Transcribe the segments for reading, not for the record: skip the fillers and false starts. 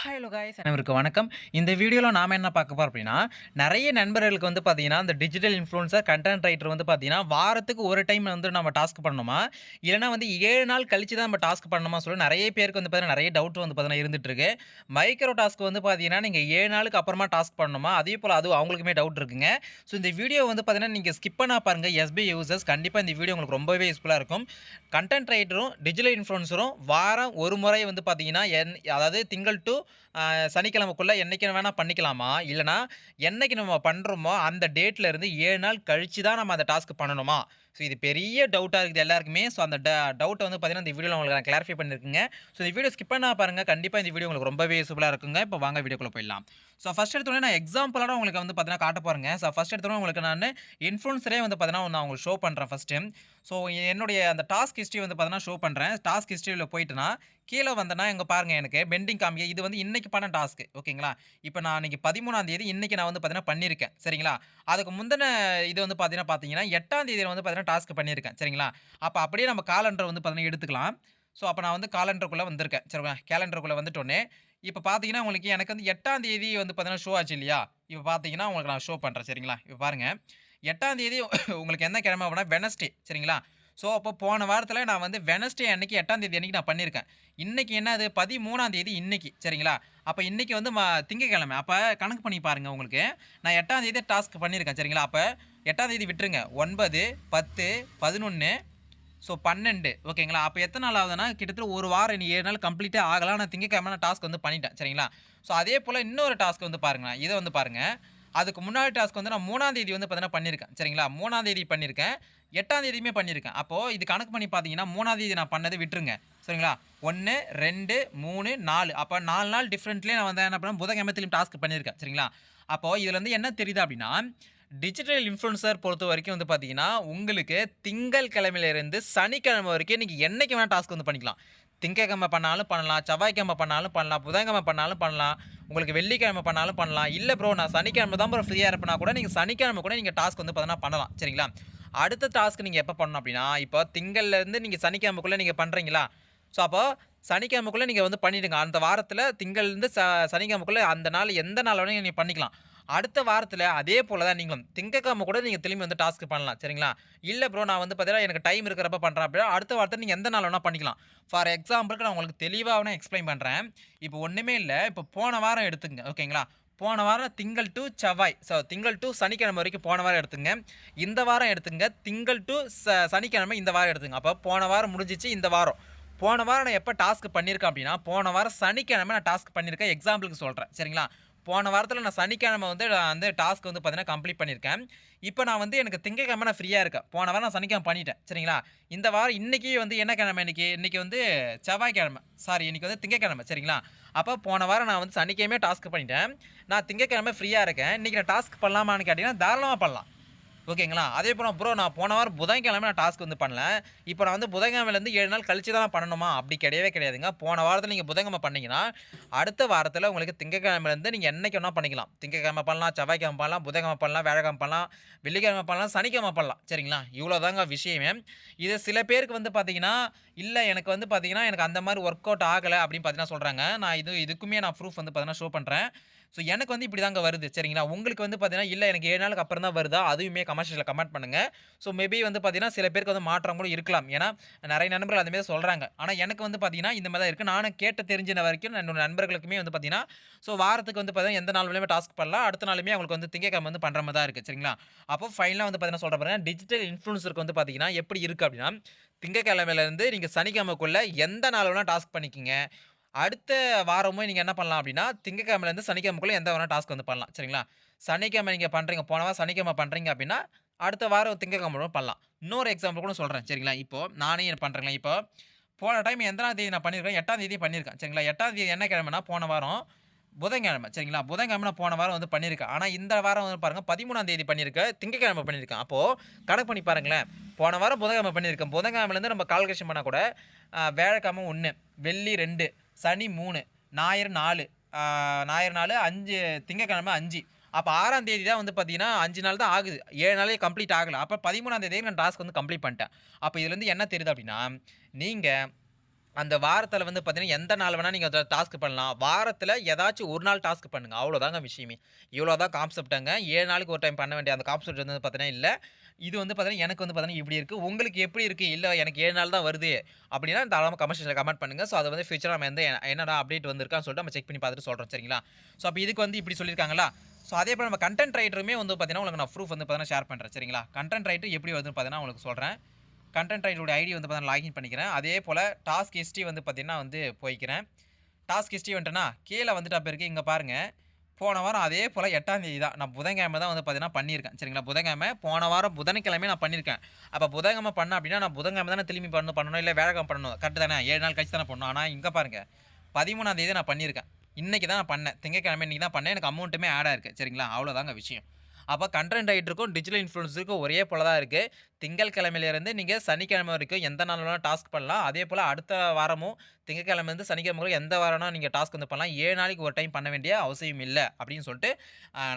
Hello guys அனைவருக்கும் வணக்கம். இந்த வீடியோல நாம என்ன பார்க்க போறோம் அப்படின்னா, நெறைய நண்பர்களுக்கு வந்து பார்த்தீங்கன்னா, இந்த டிஜிட்டல் இன்ஃப்ளூயன்சர், கன்டென்ட் ரைட்டர் வந்து பார்த்தீங்கன்னா, வாரத்துக்கு ஒரு டைம் வந்து நம்ம டாஸ்க் பண்ணணுமா? இல்லன்னா வந்து 7 நாள் கழிச்சு தான் நம்ம டாஸ்க் பண்ணணுமா சொல்லி நெறைய பேருக்கு வந்து பார்த்தீங்கன்னா, நெறைய டவுட் வந்து பார்த்தீங்கன்னா இருந்துட்டு இருக்கு. மைக்ரோ டாஸ்க் வந்து பார்த்தீங்கன்னா, நீங்க 7 நாளுக்கு அப்புறமா டாஸ்க் பண்ணணுமா? அதேபோல அதுவும் அவங்களுக்குமே டவுட் இருக்குங்க. ஸோ இந்த வீடியோ வந்து பார்த்தீங்கன்னா, நீங்க ஸ்கிப் பண்ணா பாருங்க. எஸ்பி யூசர்ஸ் கண்டிப்பா இந்த வீடியோ உங்களுக்கு ரொம்பவே யூஸ்ஃபுல்லா இருக்கும். கன்டென்ட் ரைட்டரும், டிஜிட்டல் இன்ஃப்ளூயன்சரும் வாரம் ஒரு முறை வந்து பார்த்தீங்கன்னா, அதாவது திங்கள் டூ சனிக்கிழமைக்குள்ள என்னைக்கு வேணா பண்ணிக்கலாமா? இல்லன்னா, என்னைக்கு நம்ம பண்றோமோ, அந்த டேட்ல இருந்து 7 நாள் கழிச்சு தான் நம்ம அந்த டாஸ்க் பண்ணணுமா? ஸோ இது பெரிய டவுட்டா இருக்குது எல்லாருக்குமே. ஸோ அந்த டவுட்ட வந்து பார்த்தீங்கன்னா, இந்த வீடியோல உங்களுக்கு நான் கிளாரிஃபை பண்ணியிருக்கேங்க. ஸோ இந்த வீடியோ ஸ்கிப் பண்ணாம பாருங்க. கண்டிப்பா இந்த வீடியோ உங்களுக்கு ரொம்பவே யூஸ்ஃபுல்லா இருக்குங்க. இப்போ வாங்க வீடியோக்குள்ள போயிடலாம். ஸோ ஃபர்ஸ்ட் எடுத்தோனே நான் எக்ஸாம்பிளோட உங்களுக்கு வந்து பார்த்தீங்கன்னா காட்டப் போறேங்க. ஸோ ஃபர்ஸ்ட் எடுத்தோனே உங்களுக்கு நானு இன்ஃப்ளூயன்சரே வந்து பார்த்தீங்கன்னா, நான் உங்களுக்கு ஷோ பண்றேன் ஃபர்ஸ்ட்டு. ஸோ என்னுடைய அந்த டாஸ்க் ஹிஸ்டரி வந்து பார்த்தீங்கன்னா ஷோ பண்றேன். டாஸ்க் ஹிஸ்டரில போயிட்டேன்னா, கீழ வந்தேன்னா இங்க பாருங்க எனக்கு பெண்டிங் காமிக்குது. இது வந்து இன்னைக்கு பண்ண டாஸ்க் ஓகேங்களா? இப்ப நான் அன்னைக்கு 13ஆம் தேதி இன்னைக்கு நான் வந்து பார்த்தீங்கன்னா பண்ணியிருக்கேன். சரிங்களா? அதுக்கு முந்தின இது வந்து பார்த்தீங்கன்னா 8ஆம் தேதியில வந்து பார்த்தீங்கன்னா டாஸ்க் பண்ணியிருக்கேன். சரிங்களா? அப்ப அப்படியே நம்ம காலண்டர் வந்து பார்த்தீங்கன்னா எடுத்துக்கலாம். ஸோ அப்ப நான் வந்து காலண்டருக்குள்ள வந்திருக்கேன். சரிங்களா? கேலண்டருக்குள்ள வந்துட்டோனே, இப்ப பார்த்தீங்கன்னா உங்களுக்கு எனக்கு வந்து 8ஆம் தேதி வந்து பார்த்தீங்கன்னா ஷோ ஆச்சு இல்லையா? இப்ப பார்த்தீங்கன்னா உங்களுக்கு நான் ஷோ பண்றேன். சரிங்களா? இப்ப பாருங்க. 8ஆம் தேதி உங்களுக்கு என்ன கிழமை அப்படின்னா வெட்னஸ்டே சரிங்களா? ஸோ, அப்போ போன வாரத்தில நான் வந்து வெட்னஸ்டே அன்னைக்கு 8ஆம் தேதி அன்னைக்கு நான் பண்ணியிருக்கேன். இன்னைக்கு என்னது 13ஆம் தேதி இன்னைக்கு சரிங்களா? அப்ப இன்னைக்கு வந்து திங்கட்கிழமை. அப்ப கணக்கு பண்ணி பாருங்க உங்களுக்கு. நான் 8ஆம் தேதி டாஸ்க் பண்ணியிருக்கேன் சரிங்களா? அப்ப 8ஆம் தேதி விட்டுருங்க. 9, 10, 11 ஸோ 12 ஓகேங்களா? அப்ப எத்தன நாள் ஆகுதுன்னா, கிட்டத்தட்ட 1 வாரம் இனி 7 நாள் கம்ப்ளீட்டே ஆகல. ஆனா திங்கட்கிழமை நான் டாஸ்க் வந்து பண்ணிட்டேன். சரிங்களா? ஸோ அதே போல இன்னொரு டாஸ்க் வந்து பாருங்க. இத வந்து பாருங்க. அதுக்கு முன்னாடி டாஸ்க் வந்து நான் 3ஆம் தேதி வந்து பார்த்தீங்கன்னா பண்ணியிருக்கேன். சரிங்களா? 3ஆம் தேதி பண்ணியிருக்கேன். 8ஆம் தேதியுமே பண்ணியிருக்கேன். அப்போ இது கணக்கு பண்ணி பார்த்தீங்கன்னா, 3ஆம் தேதி நான் பண்ணத விட்டுருங்க. சரிங்களா? 1, 2, 3, 4 அப்ப 4 நாள் டிஃபரண்ட்லயே நான் வந்து என்ன பண்ணேன், புதன்கிழமைத்திலும் டாஸ்க் பண்ணியிருக்கேன். சரிங்களா? அப்போ இதுல இருந்து என்ன தெரியுது அப்டின்னா, டிஜிட்டல் இன்ஃப்ளூயன்சர் பொறுத்தவரைக்கும் வந்து பார்த்தீங்கன்னா, உங்களுக்கு திங்கள் கிழமையிலிருந்து சனிக்கிழமை வரைக்கும் நீங்க என்னைக்கு வேணா டாஸ்க் வந்து பண்ணிக்கலாம். திங்கட்கிழமை பண்ணாலும் பண்ணலாம், செவ்வாய்க்கிழமை பண்ணாலும் பண்ணலாம், புதன்கிழமை பண்ணாலும் பண்ணலாம், உங்களுக்கு வெள்ளிக்கிழமை பண்ணாலும் பண்ணலாம். இல்ல ப்ரோ நான் சனிக்கிழமை தான் ப்ரோ ஃப்ரீயா இருப்பேன்னா கூட நீங்க சனிக்கிழமை கூட நீங்க டாஸ்க் வந்து பார்த்தீங்கன்னா பண்ணலாம். சரிங்களா? அடுத்த டாஸ்க் நீங்க எப்ப பண்ணணும் அப்டின்னா, இப்போ திங்கள்ல இருந்து நீங்க சனிக்கிழமைக்குள்ள நீங்க பண்றீங்களா? ஸோ அப்போ சனிக்கிழமைக்குள்ள நீங்க வந்து பண்ணிடுங்க. அந்த வாரத்துல திங்கள்லேருந்து சனிக்கிழமைக்குள்ள அந்த நாள் எந்த நாள் வேணாலும் நீங்க பண்ணிக்கலாம். அடுத்த வாரத்துல அதே போல தான் நீங்களும் திங்கட்கிழமை கூட நீங்க திரும்பி வந்து டாஸ்க் பண்ணலாம். சரிங்களா? இல்ல ப்ரோ நான் வந்து பார்த்தீங்கன்னா எனக்கு டைம் இருக்கிறப்ப பண்றேன் அப்டின்னா, அடுத்த வாரத்துல நீங்க எந்த நாள் வேணா பண்ணிக்கலாம். ஃபார் எக்ஸாம்பிள்க்கு நான் உங்களுக்கு தெளிவா வேணா எக்ஸ்ப்ளைன் பண்றேன். இப்போ ஒண்ணுமே இல்ல. இப்போ போன வாரம் எடுத்துக்கங்க. ஓகேங்களா? போன வாரம் திங்கள் டூ செவ்வாய். திங்கள் டூ சனிக்கிழமை வரைக்கும் போன வாரம் எடுத்துங்க. இந்த வாரம் எடுத்துங்க. திங்கள் டூ சனிக்கிழமை இந்த வாரம் எடுத்துங்க. அப்ப போன வாரம் முடிஞ்சிச்சு இந்த வாரம். போன வாரம் நான் எப்ப டாஸ்க் பண்ணியிருக்கேன் அப்டின்னா, போன வாரம் சனிக்கிழமை நான் டாஸ்க் பண்ணியிருக்கேன். எக்ஸாம்பிள்க்கு சொல்றேன். சரிங்களா? போன வாரத்தில நான் சனிக்கிழமை வந்து நான் வந்து டாஸ்க் வந்து பார்த்தீங்கன்னா கம்ப்ளீட் பண்ணியிருக்கேன். இப்ப நான் வந்து எனக்கு திங்கட்கிழமை நான் ஃப்ரீயா இருக்கேன். போன வாரம் நான் சனிக்கிழமை பண்ணிட்டேன். சரிங்களா? இந்த வாரம் இன்னைக்கு வந்து என்ன கிழமை இன்னைக்கு? இன்னைக்கு வந்து செவ்வாய்க்கிழமை. சாரி இன்னைக்கு வந்து திங்கட்கிழமை. சரிங்களா? அப்ப போன வாரம் நான் வந்து சனிக்கிழமையே டாஸ்க் பண்ணிட்டேன். நான் திங்கட்கிழமை ஃப்ரீயா இருக்கேன். இன்னைக்கு நான் டாஸ்க் பண்ணலாமான்னு கேட்டீங்கன்னா, தாராளமா பண்ணலாம். ஓகேங்களா? அதேபோல ப்ரோ நான் போன வாரம் புதன்கிழமை நான் டாஸ்க் வந்து பண்ணல. இப்ப நான் வந்து புதன்கிழமையிலருந்து 7 நாள் கழிச்சு தான் பண்ணணுமா? அப்படி கிடையவே கிடையாதுங்க. போன வாரத்தில நீங்க புதன்கிழமை பண்ணீங்கன்னா, அடுத்த வாரத்தில உங்களுக்கு திங்கட்கிழமையிலருந்து நீங்க என்னைக்கு வேணா பண்ணிக்கலாம். திங்கட்கிழமை பண்ணலாம், செவ்வாய்க்கிழமை பண்ணலாம், புதன்கிழமை பண்ணலாம், வியாழக்கிழமை பண்ணலாம், வெள்ளிக்கிழமை பண்ணலாம், சனிக்கிழமை பண்ணலாம். சரிங்களா? இவ்வளோ தாங்க விஷயமே. இது சில பேருக்கு வந்து பார்த்தீங்கன்னா, இல்ல எனக்கு வந்து பார்த்தீங்கன்னா, எனக்கு அந்த மாரி ஒர்க் அவுட் ஆகல அப்படின்னு பார்த்தீங்கன்னா சொல்றாங்க. நான் இதுக்குமே நான் ப்ரூஃப் வந்து பார்த்தீங்கன்னா ஷோ பண்றேன். ஸோ எனக்கு வந்து இப்படி தாங்க வருது. சரிங்களா? உங்களுக்கு வந்து பார்த்தீங்கன்னா, இல்ல எனக்கு 7 நாளுக்கு அப்புறம் தான் வருதா? அதுவுமே கமெண்ட் செக்ஷன்ல கமெண்ட் பண்ணுங்க. ஸோ மேபி வந்து பார்த்தீங்கன்னா, சில பேருக்கு வந்து மாற்றம் கூட இருக்கலாம். ஏன்னா, நெறைய நண்பர்கள் அந்த மாரி சொல்றாங்க. ஆனா எனக்கு வந்து பார்த்தீங்கன்னா, இந்த மாரி தான் இருக்கு. நானும் கேட்டு தெரிஞ்சின வரைக்கும் என்னோட நண்பர்களுக்குமே வந்து பார்த்தீங்கன்னா, ஸோ வாரத்துக்கு வந்து பார்த்தீங்கன்னா, எந்த நாள் வேணுமே டாஸ்க் பண்ணலாம். அடுத்த நாளுமே அவங்களுக்கு வந்து திங்கட்கிழமை வந்து பண்ற மாரி தான் இருக்கு. சரிங்களா? அப்போ ஃபைனலா வந்து பார்த்தீங்கன்னா சொல்றேன் பாருங்க. டிஜிட்டல் இன்ஃப்ளூயன்சருக்கு வந்து பார்த்தீங்கன்னா, எப்படி இருக்கு அப்படின்னா, திங்கட்கிழமையிலருந்து நீங்க சனிக்கிழமைக்குள்ள எந்த நாள் வேணா டாஸ்க் பண்ணிக்கங்க. அடுத்த வாரமும் நீங்க என்ன பண்ணலாம் அப்டின்னா, திங்கட்கிழமைலருந்து சனிக்கிழமைக்குள்ள எந்த வேணா டாஸ்க் வந்து பண்ணலாம். சரிங்களா? சனிக்கிழமை நீங்க பண்றீங்க. போன வாரம் சனிக்கிழமை பண்றீங்க அப்டின்னா, அடுத்த வாரம் திங்கட்கிழமை கூட பண்ணலாம். இன்னொரு எக்ஸாம்பிள் கூட சொல்றேன். சரிங்களா? இப்போ நானே பண்றேங்களா, இப்போ போன டைம் எத்தனாம் தேதி நான் பண்ணியிருக்கேன்? 8ஆம் தேதி பண்ணியிருக்கேன். சரிங்களா? 8ஆம் தேதி என்ன கிழமைனா, போன வாரம் புதன்கிழமை. சரிங்களா? புதன்கிழமை நான் போன வாரம் வந்து பண்ணியிருக்கேன். ஆனா இந்த வாரம் வந்து பாருங்க 13ஆம் தேதி பண்ணியிருக்கேன். திங்கட்கிழமை பண்ணியிருக்கேன். அப்போ கணக்கு பண்ணி பாருங்களேன். போன வாரம் புதன்கிழமை பண்ணியிருக்கேன். புதன்கிழமைலருந்து நம்ம கால்குலேஷன் பண்ணா கூட, வியாழக்கிழமை 1, வெள்ளி 2, சனி 3, ஞாயிறு 4, ஞாயிறு 4, 5 திங்கட்கிழமை 5. அப்ப 6ஆம் தேதி தான் வந்து பார்த்தீங்கன்னா, 5 நாள் தான் ஆகுது. 7 நாளே கம்ப்ளீட் ஆகல. அப்ப 13ஆம் தேதியே நான் டாஸ்க் வந்து கம்ப்ளீட் பண்ணிட்டேன். அப்ப இதுலருந்து என்ன தெரியுது அப்டின்னா, நீங்க அந்த வாரத்தில வந்து பார்த்தீங்கன்னா, எந்த நாள் வேணா நீங்க டாஸ்க் பண்ணலாம். வாரத்தில ஏதாச்சும் ஒரு நாள் டாஸ்க் பண்ணுங்க. அவ்வளோதாங்க விஷயமே. இவ்வளோ தான் கான்செப்ட்ங்க. 7 நாளுக்கு ஒரு டைம் பண்ண வேண்டிய அந்த கான்செப்ட் வந்து பார்த்தீங்கன்னா இல்ல. இது வந்து பார்த்தீங்கன்னா, எனக்கு வந்து பார்த்தீங்கன்னா இப்படி இருக்கு. உங்களுக்கு எப்படி இருக்கு? இல்ல எனக்கு 7 நாள் தான் வருது. அப்படின்னா தாராளமா கமெண்ட் செக்ஷன்ல கமெண்ட் பண்ணுங்க. ஸோ அத வந்து ஃபியூச்சர்ல நம்ம என்னடா அப்டேட் வந்திருக்கான்னு சொல்லிட்டு நம்ம செக் பண்ணி பார்த்துட்டு சொல்றோம். சரிங்களா? ஸோ அப்ப இதுக்கு வந்து இப்படி சொல்லியிருக்காங்களா? ஸோ அதே போல நம்ம கன்டென்ட் ரைட்டருமே வந்து பார்த்தீங்கன்னா, உங்களுக்கு நான் ப்ரூஃப் வந்து பார்த்தீங்கன்னா ஷேர் பண்றேன். சரிங்களா? கன்டென்ட் ரைட்டர் எப்படி வருதுன்னு பார்த்தீங்கன்னா, உங்களுக்கு சொல்றேன். கன்டென்ட் ரைட்டரோட ஐடி வந்து பார்த்தீங்கன்னா லாகின் பண்ணிக்கிறேன். அதே போல டாஸ்க் ஹிஸ்டரி வந்து பார்த்தீங்கன்னா வந்து போய்க்கிறேன். டாஸ்க் ஹிஸ்டரி வந்துட்டேனா, கீழ வந்துட்டா பிறகு இங்க பாருங்க. போன வாரம் அதே போல 8ஆம் தேதி தான். நான் புதன்கிழமை தான் வந்து பார்த்தீங்கன்னா பண்ணியிருக்கேன். சரிங்களா? புதன்கிழமை போன வாரம் புதன்கிழமை நான் பண்ணியிருக்கேன். அப்ப புதன்கிழமை பண்ணேன் அப்டின்னா, நான் புதன்கிழமை தானே திரும்பி பண்ணணும். இல்ல வியாழக்கிழமை பண்ணணும். கரெக்ட் தானே? 7 நாள் கழிச்சு தானே பண்ணணும். ஆனா இங்க பாருங்க. 13ஆம் தேதி நான் பண்ணியிருக்கேன். இன்னைக்கு தான் நான் பண்ணேன். திங்கட்கிழமை இன்னைக்கு தான் பண்ணேன். எனக்கு அமௌண்ட்டுமே ஆட் ஆயிருக்கு. சரிங்களா? அவ்வளோதாங்க விஷயம். அப்ப கன்டென்ட் ரைட்டருக்கும், டிஜிட்டல் இன்ஃப்ளூயன்ஸருக்கும் ஒரே போல தான் இருக்கு. திங்கட்கிழமையிலிருந்து நீங்க சனிக்கிழமை வரைக்கும் எந்த நாள் வேணாலும் டாஸ்க் பண்ணலாம். அதேபோல அடுத்த வாரமும் திங்கட்கிழமைலருந்து சனிக்கிழமை வரை எந்த வாரம்னா நீங்க டாஸ்க் வந்து பண்ணலாம். 7 நாளைக்கு ஒரு டைம் பண்ண வேண்டிய அவசியம் இல்ல. அப்படின்னு சொல்லிட்டு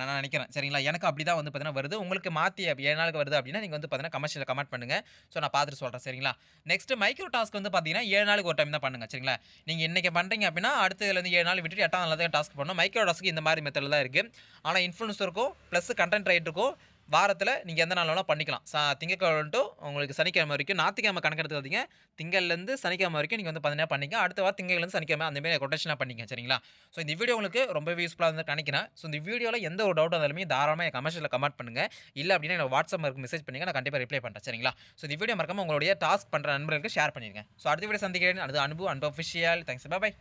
நான் நினைக்கிறேன். சரிங்களா? எனக்கு அப்படிதான் வந்து பார்த்தீங்கன்னா வருது. உங்களுக்கு மாத்தி 7 நாளுக்கு வருது அப்படின்னா, நீங்க வந்து பார்த்தீங்கன்னா கமெண்ட்ஸ்ல கமெண்ட் பண்ணுங்க. ஸோ நான் பார்த்துட்டு சொல்றேன். சரிங்களா? நெக்ஸ்ட் மைக்ரோ டாஸ்க் வந்து பார்த்தீங்கன்னா 7 நாளுக்கு ஒரு டைம் தான் பண்ணுங்க. சரிங்களா? நீங்க இன்னைக்கு பண்றீங்க அப்படின்னா, அடுத்ததுலருந்து 7 நாள் விட்டுட்டு 8ஆம் நாள் தான் டாஸ்க் பண்ணணும். மைக்ரோ டாஸ்க்கு இந்த மாரி மெத்தட்ல தான் இருக்கு. ஆனா இன்ஃப்ளூயன்சருக்கும் பிளஸ் கன்டென்ட் ரைட்டருக்கும் வாரத்தில நீங்க எந்த நாள் வேணாலும் பண்ணிக்கலாம். திங்கட்கிழமை டூ உங்களுக்கு சனிக்கிழமை வரைக்கும். ஞாயித்துக்கிழமை கணக்கு எடுத்துக்காதீங்க. திங்கள்லேருந்து சனிக்கிழமை வரைக்கும் நீங்க வந்து பார்த்தீங்கன்னா பண்ணிக்கங்க. அடுத்த வாரம் திங்கள்லேருந்து சனிக்கிழமை அந்த மாரி ரொட்டேஷனா பண்ணிக்கங்க. சரிங்களா? ஸோ இந்த வீடியோ உங்களுக்கு ரொம்பவே யூஸ்ஃபுல்லா இருந்திருக்கும்னு நெனைக்கிறேன். ஸோ இந்த வீடியோல எந்த ஒரு டவுட் இருந்தாலுமே தாராளமா என் கமெண்ட் செக்ஷன்ல கமெண்ட் பண்ணுங்க. இல்ல அப்டின்னா என்னோட வாட்ஸ்அப் நம்பருக்கு மெசேஜ் பண்ணுங்க. நான் கண்டிப்பா ரிப்ளை பண்றேன். சரிங்களா? ஸோ இந்த வீடியோ மறக்காம உங்களுடைய டாஸ்க் பண்ற நண்பர்களுக்கு ஷேர் பண்ணிருங்க. ஸோ அடுத்த வீடியோ சந்திக்கிறேன். அது அன்பு அன்பு அஃபிஷியல். தேங்க்ஸ். By by.